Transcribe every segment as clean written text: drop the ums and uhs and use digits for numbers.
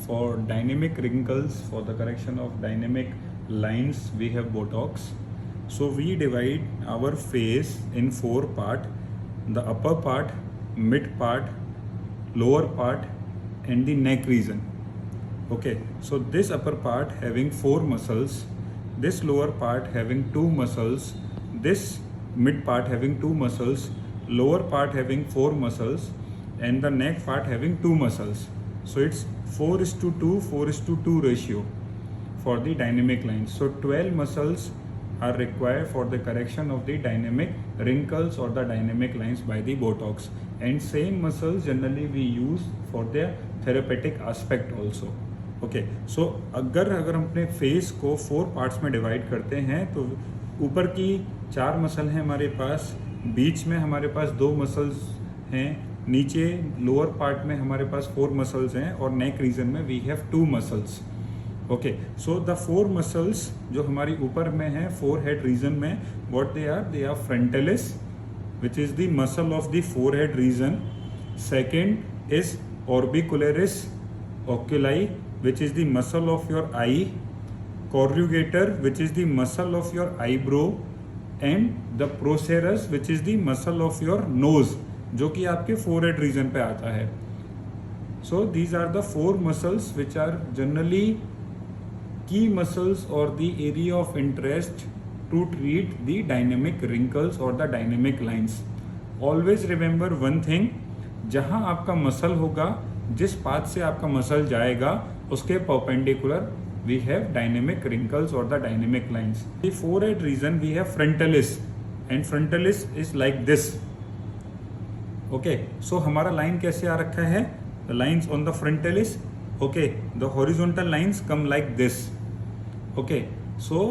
for dynamic wrinkles, for the correction of dynamic lines, we have Botox. So we divide our face in 4 parts: the upper part, mid part, lower part, and the neck region. Okay, so this upper part having 4 muscles, this lower part having 2 muscles, this mid part having 2 muscles, lower part having 4 muscles, and the neck part having 2 muscles. So it's 4:2, 4:2 ratio for the dynamic lines. So 12 muscles are required for the correction of the dynamic wrinkles or the dynamic lines by the Botox. And same muscles generally we use for their therapeutic aspect also. Okay, so अगर हम अपने face को 4 parts में divide करते हैं तो ऊपर की 4 मसल हैं हमारे पास, बीच में हमारे पास 2 मसल्स हैं, नीचे लोअर पार्ट में हमारे पास 4 मसल्स हैं और नेक रीजन में we have 2 muscles. Okay, so the 4 muscles जो हमारी ऊपर में है फोरहेड रीजन में, what they are frontalis which is the muscle of the forehead region. Second is orbicularis oculi which is the muscle of your eye, corrugator which is the muscle of your eyebrow, and the procerus which is the muscle of your nose जो कि आपके forehead region पे आता है. So these are the 4 muscles which are generally key muscles or the area of interest to treat the dynamic wrinkles or the dynamic lines. Always remember one thing, जहाँ आपका muscle होगा, जिस path से आपका muscle जाएगा उसके perpendicular we have dynamic wrinkles और the dynamic lines. The forehead region we have frontalis and frontalis is like this. Okay, so हमारा लाइन कैसे आ रखा है? The lines on the frontalis, okay, the horizontal lines come like this. Okay, so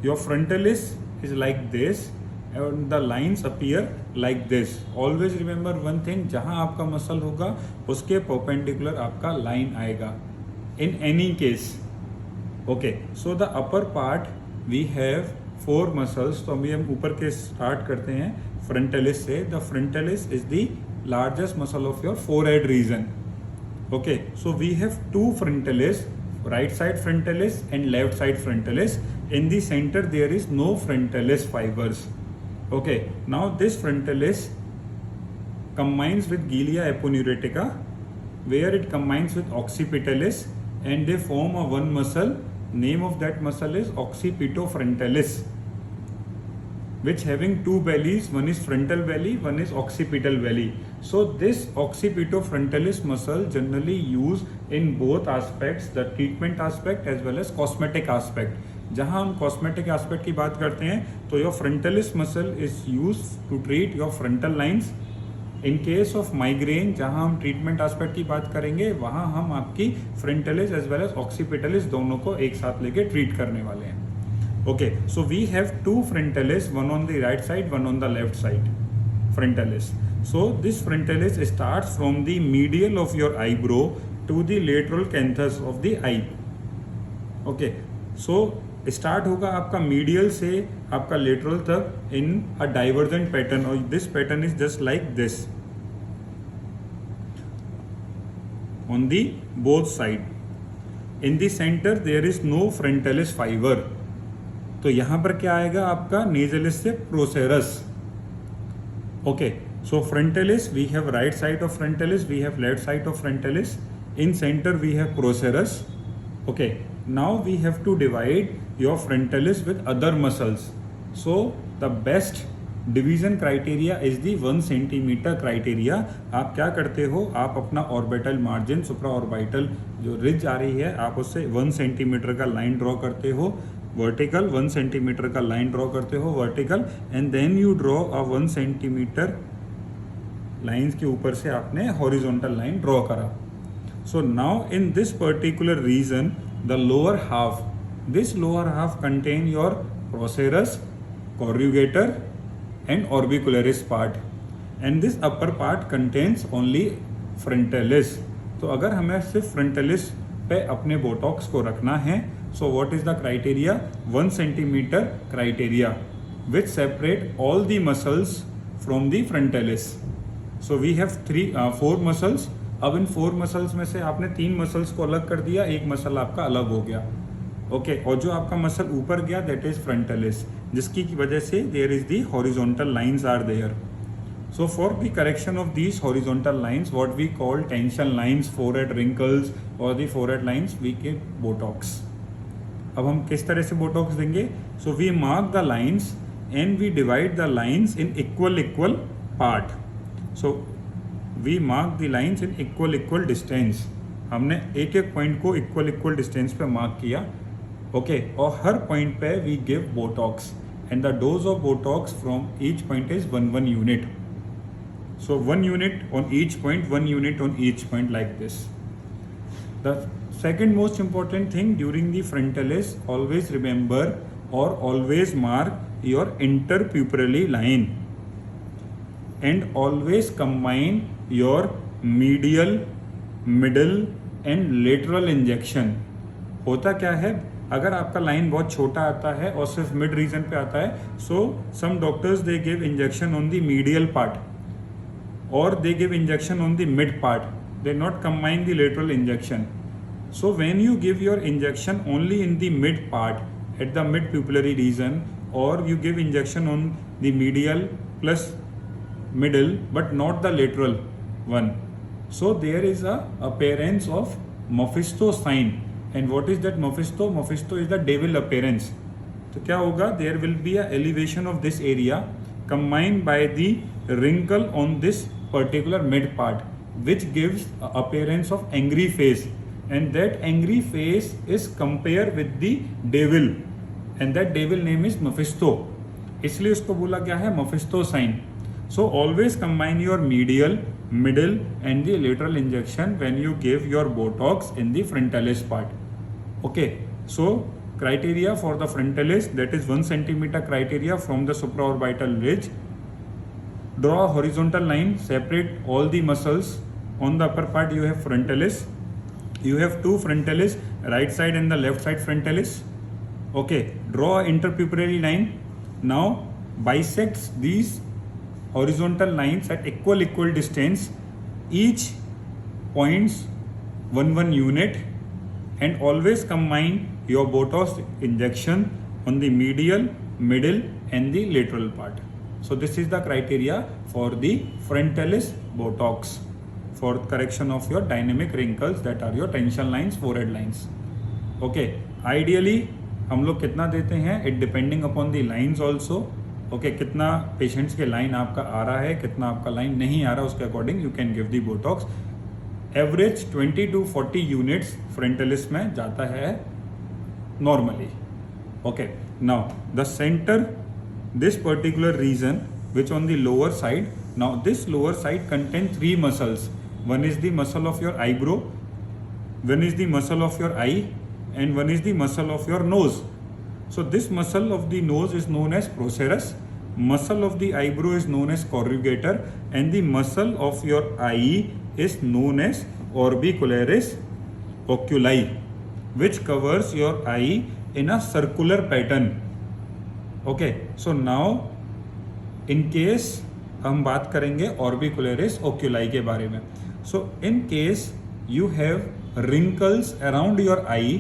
your frontalis is like this and the lines appear like this. Always remember one thing, जहाँ आपका muscle होगा उसके perpendicular आपका line आएगा in any case. Okay, so the upper part we have 4 muscles. तो अभी हम ऊपर के start करते हैं frontalis से. The frontalis is the largest muscle of your forehead region. Okay, so we have 2 frontalis, right side frontalis and left side frontalis. In the center there is no frontalis fibers. Okay, now this frontalis combines with Gilia aponeurotica, where it combines with occipitalis and they form a one muscle. Name of that muscle is occipitofrontalis, which having 2 bellies, one is frontal belly, one is occipital belly. So this occipitofrontalis muscle generally used in both aspects, the treatment aspect as well as cosmetic aspect. जहाँ हम cosmetic aspect की बात करते हैं तो your frontalis muscle is use to treat your frontal lines. In case of migraine जहाँ हम treatment aspect की बात करेंगे वहाँ हम आपकी frontalis as well as occipitalis दोनों को एक साथ लेके ट्रीट करने वाले हैं. Okay, so we have 2 frontalis, one on the right side, one on the left side frontalis. So this frontalis starts from the medial of your eyebrow to the lateral canthus of the eye. Okay, so start होगा आपका medial से आपका lateral तक in a divergent pattern और this pattern is just like this on the both side. In the center there is no frontalis fiber. तो यहां पर क्या आएगा आपका नेजलिस से procerus. Okay, so frontalis we have right side of frontalis, we have left side of frontalis. In center we have procerus. Okay, now we have to divide your frontalis with other muscles. So the best division criteria is the 1 centimeter criteria. आप क्या करते हो, आप अपना orbital margin, सुप्रा orbital जो ridge आ रही है आप उससे 1 सेंटीमीटर का लाइन ड्रॉ करते हो वर्टिकल, 1 सेंटीमीटर का लाइन ड्रॉ करते हो vertical, and then you draw a 1 centimetre lines के ऊपर से आपने हॉरिजॉन्टल लाइन ड्रॉ करा. So now in this particular region, the lower half, this lower half contain your procerus, corrugator and orbicularis part, and this upper part contains only frontalis. तो अगर हमें सिर्फ frontalis पे अपने बोटॉक्स को रखना है, so what is the criteria? 1 centimeter criteria which separate all the muscles from the frontalis. So we have 4 muscles. अब इन 4 मसल्स में से आपने 3 मसल्स को अलग कर दिया, एक मसल आपका अलग हो गया। ओके, और जो आपका मसल ऊपर गया दैट इज फ्रंटलिस, जिसकी वजह से there is the horizontal lines are there. So for the correction of these horizontal lines, what we call tension lines, forehead wrinkles or the forehead lines, we give Botox. अब हम किस तरह से Botox देंगे? So we mark the lines and we divide the lines in equal part. So we mark the lines in equal distance. हमने एक एक point को इक्वल डिस्टेंस पे मार्क किया, ओके, और हर पॉइंट पे we give Botox and the dose of Botox from each point is 1 unit. So 1 unit on each point, 1 unit on each point, like this. The second most important thing during the frontalis, always remember or always mark your interpupillary line and always combine your medial, middle and lateral injection. होता क्या है, अगर आपका line बहुत छोटा आता है और सिर्फ मिड रीजन पे आता है, so some doctors they give injection on the medial part or they give injection on the mid part, they not combine the lateral injection. So when you give your injection only in the mid part at the mid pupillary region, or you give injection on the medial plus middle but not the lateral one, so there is a appearance of Mephisto sign. And what is that Mephisto? Mephisto is the devil appearance. तो क्या होगा, there will be a elevation of this area combined by the wrinkle on this particular mid part, which gives a appearance of angry face, and that angry face is compared with the devil, and that devil name is Mephisto, इसलिए उसको बोला गया है Mephisto sign. So always combine your medial, middle and the lateral injection when you give your Botox in the frontalis part. Okay, so criteria for the frontalis, that is 1 centimeter criteria from the supraorbital ridge. Draw a horizontal line, separate all the muscles. On the upper part you have frontalis, you have 2 frontalis, right side and the left side frontalis. Okay, draw an interpupillary line. Now bisect these horizontal lines at equal distance, each points 1 unit, and always combine your Botox injection on the medial, middle and the lateral part. So this is the criteria for the frontalis Botox for correction of your dynamic wrinkles, that are your tension lines, forehead lines. Okay, ideally हम लोग कितना देते हैं, it depending upon the lines also. Okay, कितना patients के line आपका आ रहा है, कितना आपका line नहीं आ रहा, उसके according you can give the Botox. Average 20 to 40 units frontalis में जाता है normally. Okay, now the center, this particular region which on the lower side, now this lower side contains 3 muscles. One is the muscle of your eyebrow, one is the muscle of your eye and one is the muscle of your nose. So this muscle of the nose is known as procerus, muscle of the eyebrow is known as corrugator and the muscle of your eye is known as orbicularis oculi, which covers your eye in a circular pattern. Okay, so now in case हम बात करेंगे orbicularis oculi के बारे में. So in case you have wrinkles around your eye,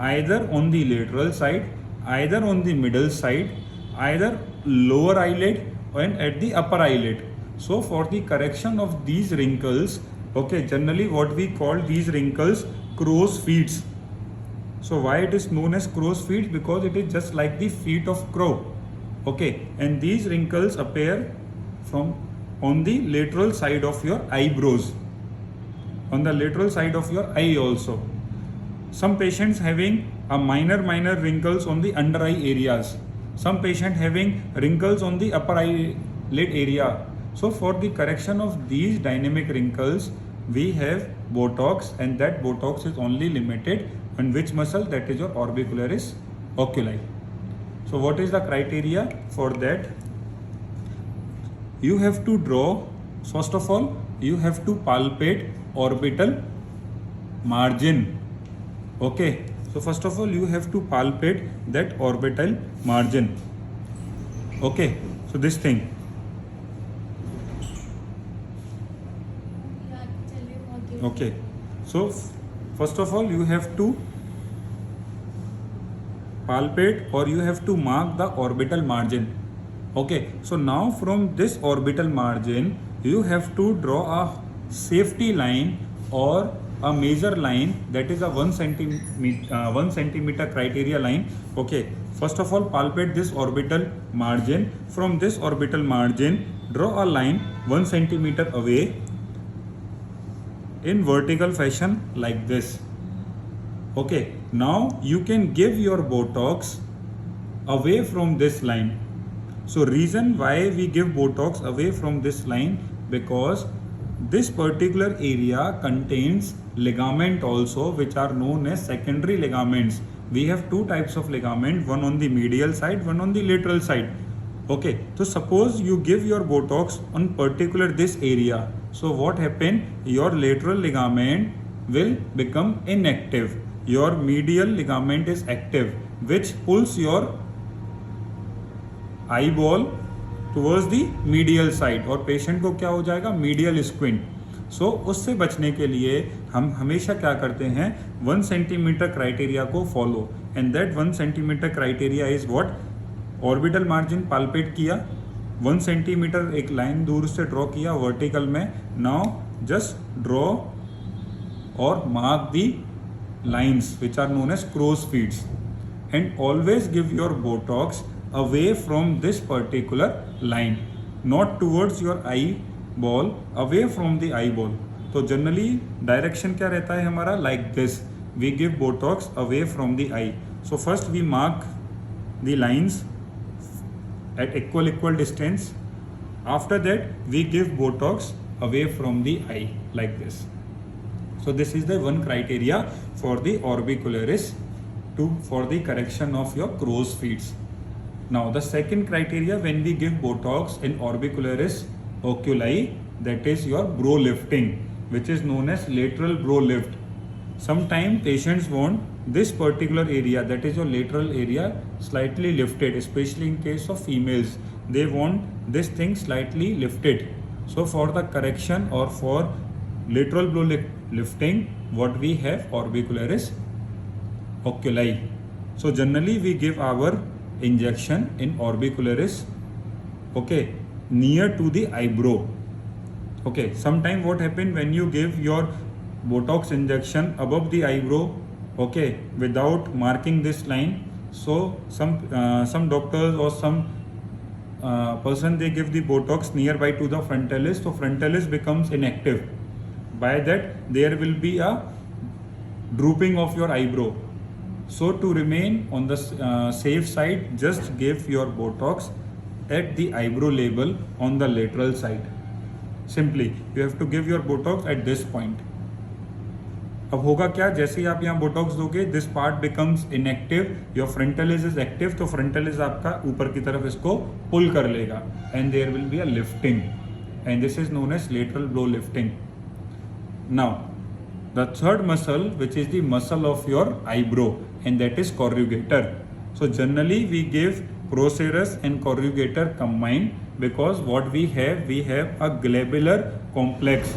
either on the lateral side, either on the middle side, either lower eyelid and at the upper eyelid. So for the correction of these wrinkles, okay, generally what we call these wrinkles crow's feet. So why it is known as crow's feet? Because it is just like the feet of crow. Okay, and these wrinkles appear from on the lateral side of your eyebrows, on the lateral side of your eye also. Some patients having a minor wrinkles on the under eye areas. Some patient having wrinkles on the upper eyelid area. So for the correction of these dynamic wrinkles, we have Botox, and that Botox is only limited on which muscle? That is your orbicularis oculi. So what is the criteria for that? You have to draw, first of all, you have to palpate orbital margin. Okay, so first of all, you have to palpate that orbital margin. Okay, so this thing. Okay, so first of all you have to palpate or you have to mark the orbital margin. Okay, so now from this orbital margin you have to draw a safety line or a major line, that is a 1 centimeter criteria line. Okay, first of all palpate this orbital margin. From this orbital margin draw a line 1 centimeter away in vertical fashion like this. Okay, now you can give your Botox away from this line. So reason why we give Botox away from this line, because this particular area contains ligament also, which are known as secondary ligaments. We have two types of ligament, one on the medial side, one on the lateral side. Okay, so suppose you give your Botox on particular this area, so what happen, your lateral ligament will become inactive, your medial ligament is active, which pulls your eyeball towards the medial side और patient को क्या हो जाएगा, medial squint. सो उससे बचने के लिए हम हमेशा क्या करते हैं, 1 सेंटीमीटर क्राइटेरिया को follow, and that 1 centimetre criteria is what, orbital margin palpate किया, 1 सेंटीमीटर एक लाइन दूर से ड्रॉ किया वर्टिकल में. नाउ जस्ट ड्रॉ और mark the lines which are known as crow's feet, and always give your Botox away from this particular line, not towards your eyeball, away from the eyeball. तो generally direction क्या रहता है हमारा, like this, we give Botox away from the eye. So first we mark the lines at equal distance. After that we give Botox away from the eye like this. So this is the one criteria for the orbicularis for the correction of your crow's feet. Now the second criteria when we give Botox in orbicularis oculi, that is your brow lifting, which is known as lateral brow lift. Sometimes patients want this particular area, that is your lateral area, slightly lifted, especially in case of females. They want this thing slightly lifted. So for the correction or for lateral brow lifting, what we have, orbicularis oculi. So generally we give our injection in orbicularis, okay, near to the eyebrow. Okay, sometime what happen when you give your Botox injection above the eyebrow, okay, without marking this line, so some doctors or some person, they give the Botox nearby to the frontalis, so frontalis becomes inactive. By that there will be a drooping of your eyebrow. So to remain on the safe side, just give your Botox at the eyebrow level on the lateral side. Simply you have to give your Botox at this point. अब होगा क्या, जैसे ही आप यहाँ Botox दोगे, this part becomes inactive, your frontalis is active, तो frontalis आपका ऊपर की तरफ इसको पुल कर लेगा, and there will be a lifting, and this is known as lateral brow lifting. Now the third muscle, which is the muscle of your eyebrow, and that is corrugator. So generally we give procerus and corrugator combined, because what we have a globular complex